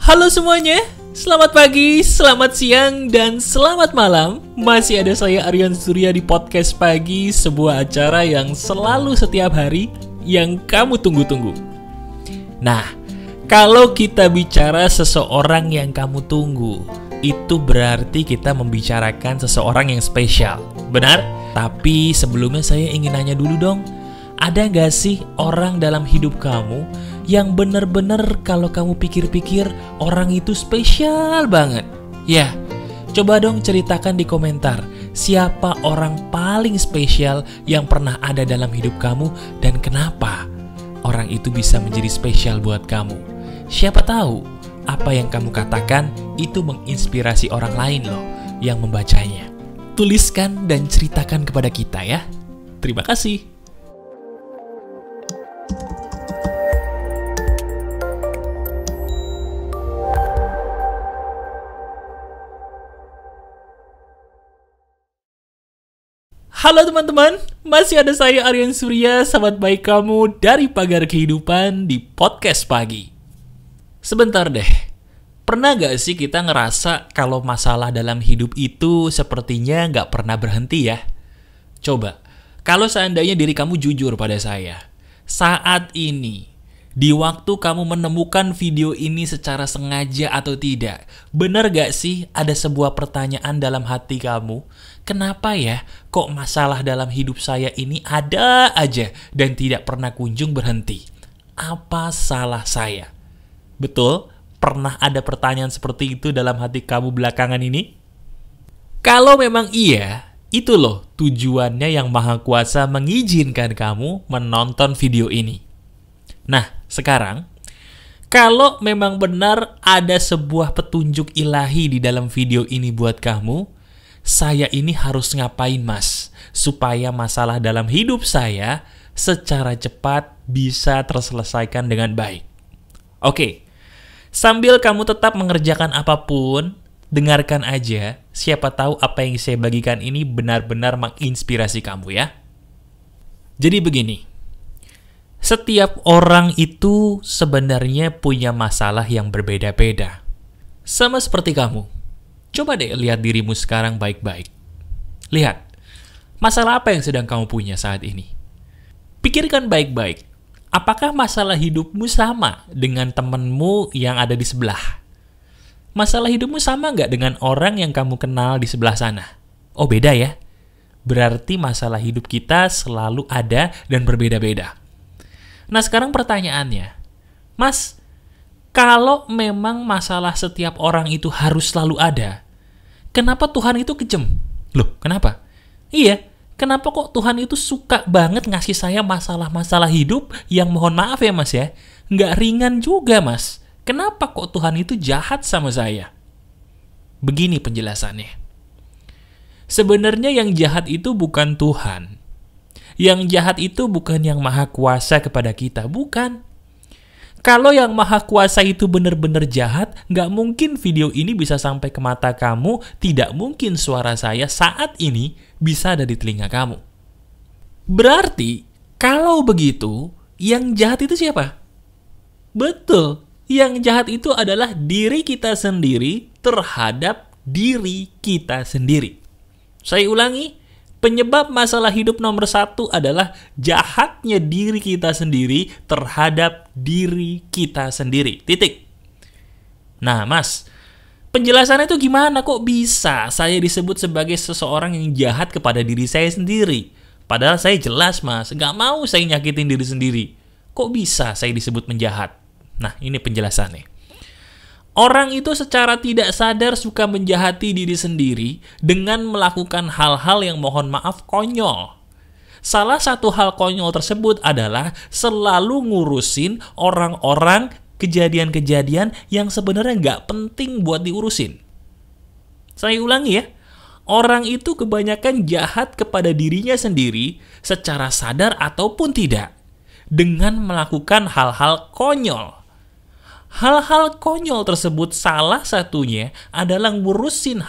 Halo semuanya, selamat pagi, selamat siang, dan selamat malam. Masih ada saya Aryan Surya di Podcast Pagi, sebuah acara yang selalu setiap hari yang kamu tunggu-tunggu. Nah, kalau kita bicara seseorang yang kamu tunggu, itu berarti kita membicarakan seseorang yang spesial, benar? Tapi sebelumnya saya ingin nanya dulu dong, ada gak sih orang dalam hidup kamu yang bener-bener kalau kamu pikir-pikir orang itu spesial banget? Ya, coba dong ceritakan di komentar siapa orang paling spesial yang pernah ada dalam hidup kamu dan kenapa orang itu bisa menjadi spesial buat kamu. Siapa tahu apa yang kamu katakan itu menginspirasi orang lain loh yang membacanya. Tuliskan dan ceritakan kepada kita ya. Terima kasih. Halo teman-teman, masih ada saya Aryan Surya, sahabat baik kamu dari Pagar Kehidupan di Podcast Pagi. Sebentar deh, pernah gak sih kita ngerasa kalau masalah dalam hidup itu sepertinya gak pernah berhenti ya? Coba, kalau seandainya diri kamu jujur pada saya, saat ini, di waktu kamu menemukan video ini secara sengaja atau tidak, benar gak sih ada sebuah pertanyaan dalam hati kamu? Kenapa ya, kok masalah dalam hidup saya ini ada aja dan tidak pernah kunjung berhenti? Apa salah saya? Betul, pernah ada pertanyaan seperti itu dalam hati kamu belakangan ini? Kalau memang iya, itu loh tujuannya yang Maha Kuasa mengizinkan kamu menonton video ini. Nah, sekarang, kalau memang benar ada sebuah petunjuk ilahi di dalam video ini buat kamu, saya ini harus ngapain mas, supaya masalah dalam hidup saya secara cepat bisa terselesaikan dengan baik. Oke, sambil kamu tetap mengerjakan apapun, dengarkan aja, siapa tahu apa yang saya bagikan ini benar-benar menginspirasi kamu ya. Jadi begini, setiap orang itu sebenarnya punya masalah yang berbeda-beda. Sama seperti kamu. Coba deh lihat dirimu sekarang baik-baik. Lihat, masalah apa yang sedang kamu punya saat ini? Pikirkan baik-baik. Apakah masalah hidupmu sama dengan temanmu yang ada di sebelah? Masalah hidupmu sama nggak dengan orang yang kamu kenal di sebelah sana? Oh, beda ya? Berarti masalah hidup kita selalu ada dan berbeda-beda. Nah, sekarang pertanyaannya, Mas, kalau memang masalah setiap orang itu harus selalu ada, kenapa Tuhan itu kejam? Loh, kenapa? Iya, kenapa kok Tuhan itu suka banget ngasih saya masalah-masalah hidup yang mohon maaf ya mas ya, nggak ringan juga mas. Kenapa kok Tuhan itu jahat sama saya? Begini penjelasannya. Sebenarnya yang jahat itu bukan Tuhan. Yang jahat itu bukan yang Maha Kuasa kepada kita, bukan. Kalau yang Maha Kuasa itu benar-benar jahat, nggak mungkin video ini bisa sampai ke mata kamu, tidak mungkin suara saya saat ini bisa ada di telinga kamu. Berarti, kalau begitu, yang jahat itu siapa? Betul, yang jahat itu adalah diri kita sendiri terhadap diri kita sendiri. Saya ulangi, penyebab masalah hidup nomor 1 adalah jahatnya diri kita sendiri terhadap diri kita sendiri. Titik. Nah, Mas, penjelasannya itu gimana? Kok bisa saya disebut sebagai seseorang yang jahat kepada diri saya sendiri? Padahal saya jelas, Mas, nggak mau saya nyakitin diri sendiri. Kok bisa saya disebut menjahat? Nah, ini penjelasannya. Orang itu secara tidak sadar suka menjahati diri sendiri dengan melakukan hal-hal yang mohon maaf konyol. Salah satu hal konyol tersebut adalah selalu ngurusin orang-orang, kejadian-kejadian yang sebenarnya nggak penting buat diurusin. Saya ulangi ya, orang itu kebanyakan jahat kepada dirinya sendiri secara sadar ataupun tidak dengan melakukan hal-hal konyol. Hal-hal konyol tersebut salah satunya adalah ngurusin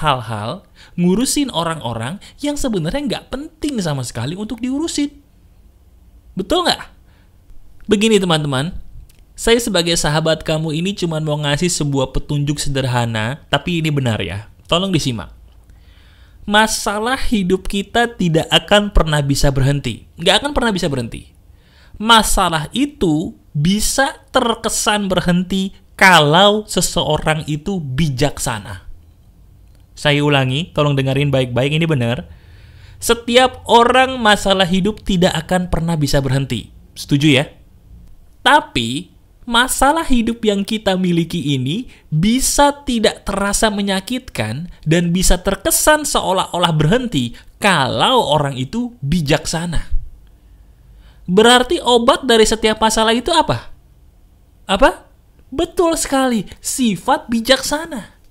orang-orang yang sebenarnya nggak penting sama sekali untuk diurusin. Betul nggak? Begini teman-teman, Saya sebagai sahabat kamu ini cuma mau ngasih sebuah petunjuk sederhana, tapi ini benar ya. Tolong disimak. Masalah hidup kita tidak akan pernah bisa berhenti. Nggak akan pernah bisa berhenti. Masalah itu bisa terkesan berhenti kalau seseorang itu bijaksana. Saya ulangi, tolong dengerin baik-baik, ini benar. Setiap orang masalah hidup tidak akan pernah bisa berhenti. Setuju ya? Tapi masalah hidup yang kita miliki ini bisa tidak terasa menyakitkan dan bisa terkesan seolah-olah berhenti kalau orang itu bijaksana. Berarti obat dari setiap masalah itu apa? Apa? Betul sekali, sifat bijaksana.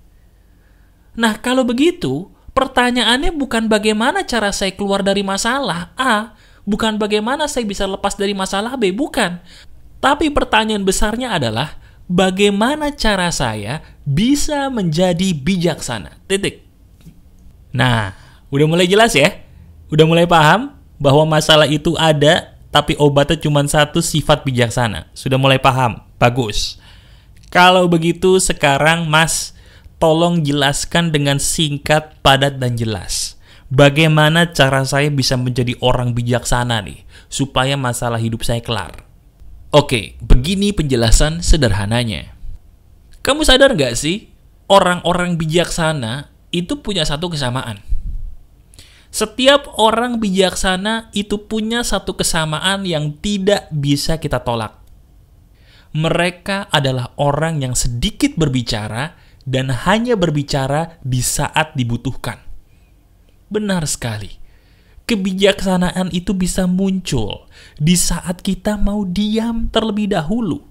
Nah, kalau begitu, pertanyaannya bukan bagaimana cara saya keluar dari masalah A, bukan bagaimana saya bisa lepas dari masalah B, bukan. Tapi pertanyaan besarnya adalah, bagaimana cara saya bisa menjadi bijaksana? Titik. Nah, udah mulai jelas ya? Udah mulai paham bahwa masalah itu ada, tapi obatnya cuma satu, sifat bijaksana. Sudah mulai paham? Bagus. Kalau begitu sekarang Mas, tolong jelaskan dengan singkat, padat, dan jelas. Bagaimana cara saya bisa menjadi orang bijaksana nih, supaya masalah hidup saya kelar? Oke, begini penjelasan sederhananya. Kamu sadar nggak sih, orang-orang bijaksana itu punya satu kesamaan. Setiap orang bijaksana itu punya satu kesamaan yang tidak bisa kita tolak. Mereka adalah orang yang sedikit berbicara dan hanya berbicara di saat dibutuhkan. Benar sekali. Kebijaksanaan itu bisa muncul di saat kita mau diam terlebih dahulu.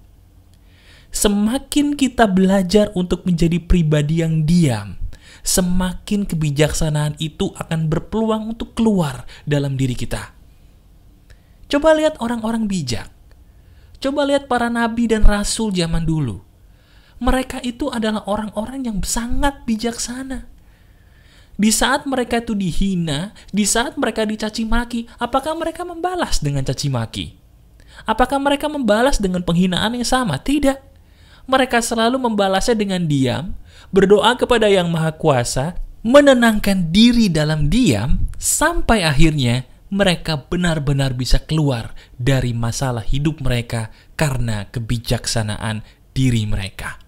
Semakin kita belajar untuk menjadi pribadi yang diam, semakin kebijaksanaan itu akan berpeluang untuk keluar dalam diri kita. Coba lihat orang-orang bijak. Coba lihat para nabi dan rasul zaman dulu. Mereka itu adalah orang-orang yang sangat bijaksana. Di saat mereka itu dihina, di saat mereka dicaci maki, apakah mereka membalas dengan caci maki? Apakah mereka membalas dengan penghinaan yang sama? Tidak. Mereka selalu membalasnya dengan diam, berdoa kepada Yang Maha Kuasa, menenangkan diri dalam diam, sampai akhirnya mereka benar-benar bisa keluar dari masalah hidup mereka karena kebijaksanaan diri mereka.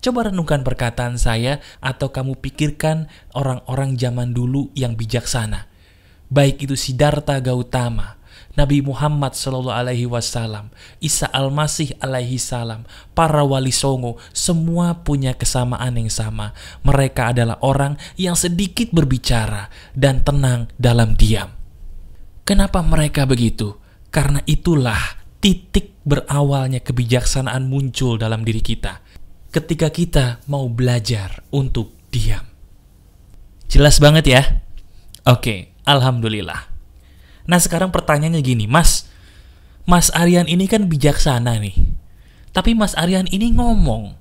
Coba renungkan perkataan saya atau kamu pikirkan orang-orang zaman dulu yang bijaksana. Baik itu Siddhartha Gautama, Nabi Muhammad SAW, Isa Al-Masih alaihi salam, para wali songo, semua punya kesamaan yang sama. Mereka adalah orang yang sedikit berbicara dan tenang dalam diam. Kenapa mereka begitu? Karena itulah titik berawalnya kebijaksanaan muncul dalam diri kita. Ketika kita mau belajar untuk diam. Jelas banget ya? Oke, alhamdulillah. Nah sekarang pertanyaannya gini, Mas Aryan ini kan bijaksana nih. Tapi Mas Aryan ini ngomong.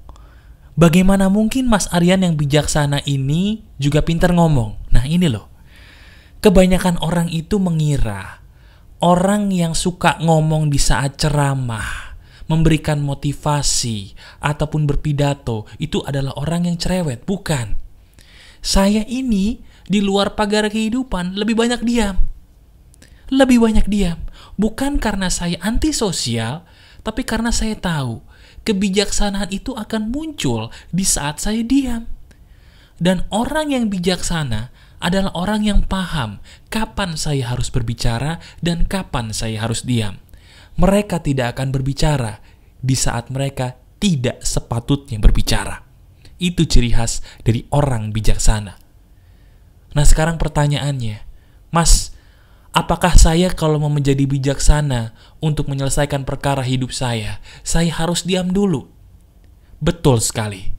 Bagaimana mungkin Mas Aryan yang bijaksana ini juga pintar ngomong? Nah ini loh. Kebanyakan orang itu mengira orang yang suka ngomong di saat ceramah, memberikan motivasi, ataupun berpidato, itu adalah orang yang cerewet. Bukan. Saya ini di luar pagar kehidupan lebih banyak diam. Lebih banyak diam. Bukan karena saya antisosial, tapi karena saya tahu kebijaksanaan itu akan muncul di saat saya diam. Dan orang yang bijaksana adalah orang yang paham kapan saya harus berbicara dan kapan saya harus diam. Mereka tidak akan berbicara di saat mereka tidak sepatutnya berbicara. Itu ciri khas dari orang bijaksana. Nah sekarang pertanyaannya, Mas, apakah saya kalau mau menjadi bijaksana untuk menyelesaikan perkara hidup saya harus diam dulu? Betul sekali.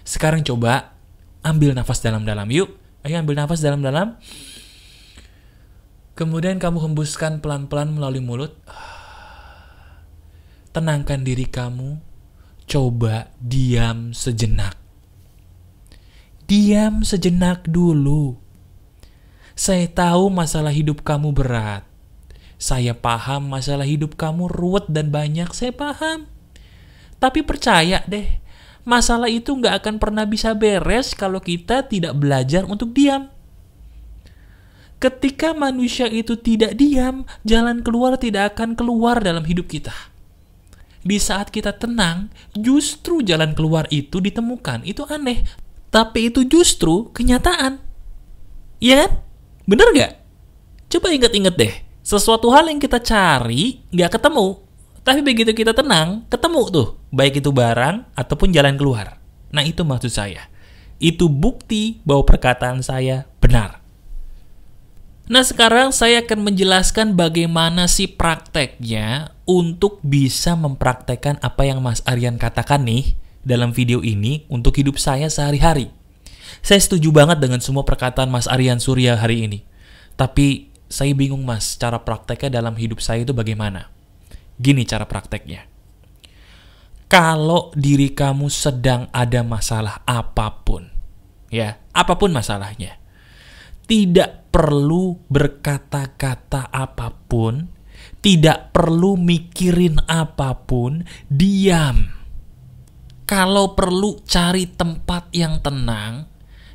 Sekarang coba ambil nafas dalam-dalam yuk. Ayo ambil nafas dalam-dalam. Kemudian kamu hembuskan pelan-pelan melalui mulut. Tenangkan diri kamu, coba diam sejenak. Diam sejenak dulu. Saya tahu masalah hidup kamu berat. Saya paham masalah hidup kamu ruwet dan banyak, saya paham. Tapi percaya deh, masalah itu nggak akan pernah bisa beres kalau kita tidak belajar untuk diam. Ketika manusia itu tidak diam, jalan keluar tidak akan keluar dalam hidup kita. Di saat kita tenang, justru jalan keluar itu ditemukan. Itu aneh, tapi itu justru kenyataan. Iya kan? Bener nggak? Coba ingat-ingat deh. Sesuatu hal yang kita cari nggak ketemu, tapi begitu kita tenang, ketemu tuh, baik itu barang ataupun jalan keluar. Nah, itu maksud saya. Itu bukti bahwa perkataan saya benar. Nah, sekarang saya akan menjelaskan bagaimana sih prakteknya untuk bisa mempraktekkan apa yang Mas Aryan katakan nih dalam video ini untuk hidup saya sehari-hari. Saya setuju banget dengan semua perkataan Mas Aryan Surya hari ini. Tapi saya bingung, Mas, cara prakteknya dalam hidup saya itu bagaimana? Gini cara prakteknya. Kalau diri kamu sedang ada masalah apapun, ya, apapun masalahnya, tidak perlu berkata-kata apapun, tidak perlu mikirin apapun, diam. Kalau perlu cari tempat yang tenang,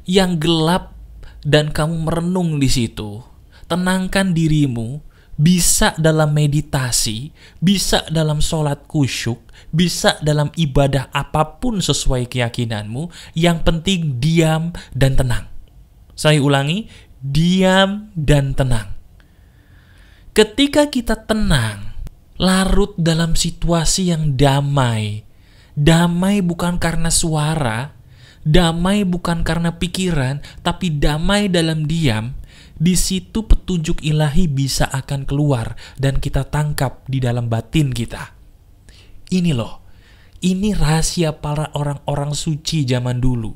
yang gelap, dan kamu merenung di situ. Tenangkan dirimu, bisa dalam meditasi, bisa dalam sholat khusyuk, bisa dalam ibadah apapun sesuai keyakinanmu, yang penting diam dan tenang. Saya ulangi, diam dan tenang. Ketika kita tenang, larut dalam situasi yang damai, damai bukan karena suara, damai bukan karena pikiran, tapi damai dalam diam, di situ petunjuk ilahi bisa akan keluar dan kita tangkap di dalam batin kita. Ini loh, ini rahasia para orang-orang suci zaman dulu.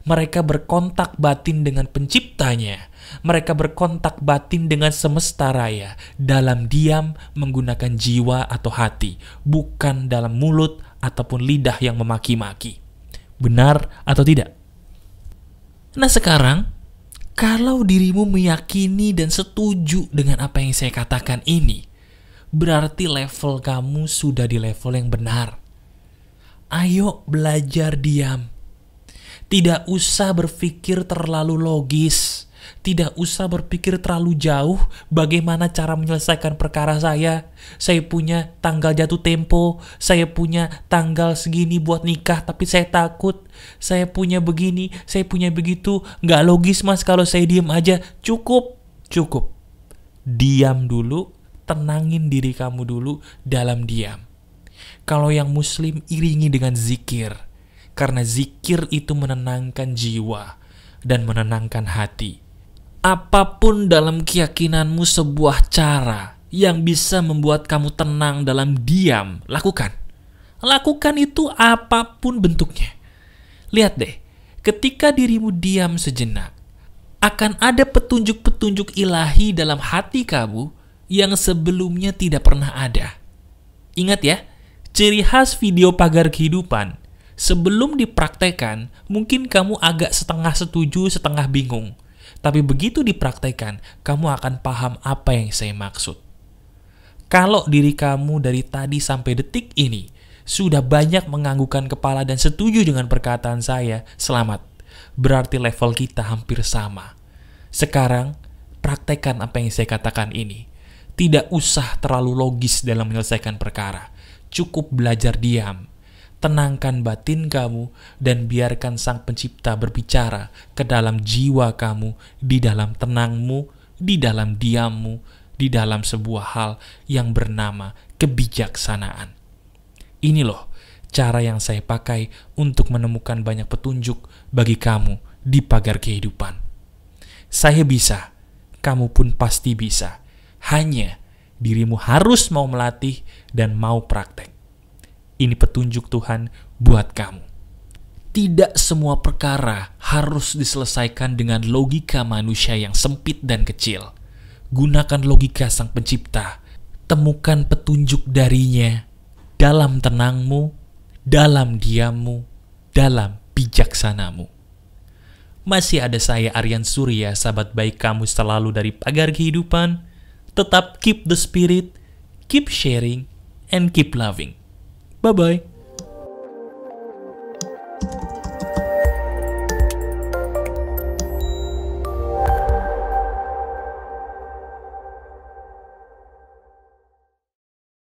Mereka berkontak batin dengan penciptanya. Mereka berkontak batin dengan semesta raya dalam diam menggunakan jiwa atau hati, bukan dalam mulut ataupun lidah yang memaki-maki. Benar atau tidak? Nah, sekarang kalau dirimu meyakini dan setuju dengan apa yang saya katakan ini, berarti level kamu sudah di level yang benar. Ayo belajar diam. Tidak usah berpikir terlalu logis. Tidak usah berpikir terlalu jauh bagaimana cara menyelesaikan perkara saya. Saya punya tanggal jatuh tempo. Saya punya tanggal segini buat nikah, tapi saya takut. Saya punya begini, saya punya begitu. Nggak logis, Mas, kalau saya diam aja. Cukup. Diam dulu, tenangin diri kamu dulu dalam diam. Kalau yang muslim, iringi dengan zikir. Karena zikir itu menenangkan jiwa dan menenangkan hati. Apapun dalam keyakinanmu sebuah cara yang bisa membuat kamu tenang dalam diam, lakukan. Lakukan itu apapun bentuknya. Lihat deh, ketika dirimu diam sejenak, akan ada petunjuk-petunjuk ilahi dalam hati kamu yang sebelumnya tidak pernah ada. Ingat ya, ciri khas video Pagar Kehidupan, sebelum dipraktekkan, mungkin kamu agak setengah setuju, setengah bingung. Tapi begitu dipraktekkan, kamu akan paham apa yang saya maksud. Kalau diri kamu dari tadi sampai detik ini sudah banyak menganggukkan kepala dan setuju dengan perkataan saya, selamat. Berarti level kita hampir sama. Sekarang, praktekkan apa yang saya katakan ini. Tidak usah terlalu logis dalam menyelesaikan perkara. Cukup belajar diam. Tenangkan batin kamu dan biarkan Sang Pencipta berbicara ke dalam jiwa kamu, di dalam tenangmu, di dalam diammu, di dalam sebuah hal yang bernama kebijaksanaan. Ini loh cara yang saya pakai untuk menemukan banyak petunjuk bagi kamu di Pagar Kehidupan. Saya bisa, kamu pun pasti bisa. Hanya dirimu harus mau melatih dan mau praktek. Ini petunjuk Tuhan buat kamu. Tidak semua perkara harus diselesaikan dengan logika manusia yang sempit dan kecil. Gunakan logika Sang Pencipta. Temukan petunjuk darinya dalam tenangmu, dalam diammu, dalam bijaksanamu. Masih ada saya, Aryan Surya, sahabat baik kamu selalu dari Pagar Kehidupan. tetap keep the spirit, keep sharing, and keep loving. Bye-bye.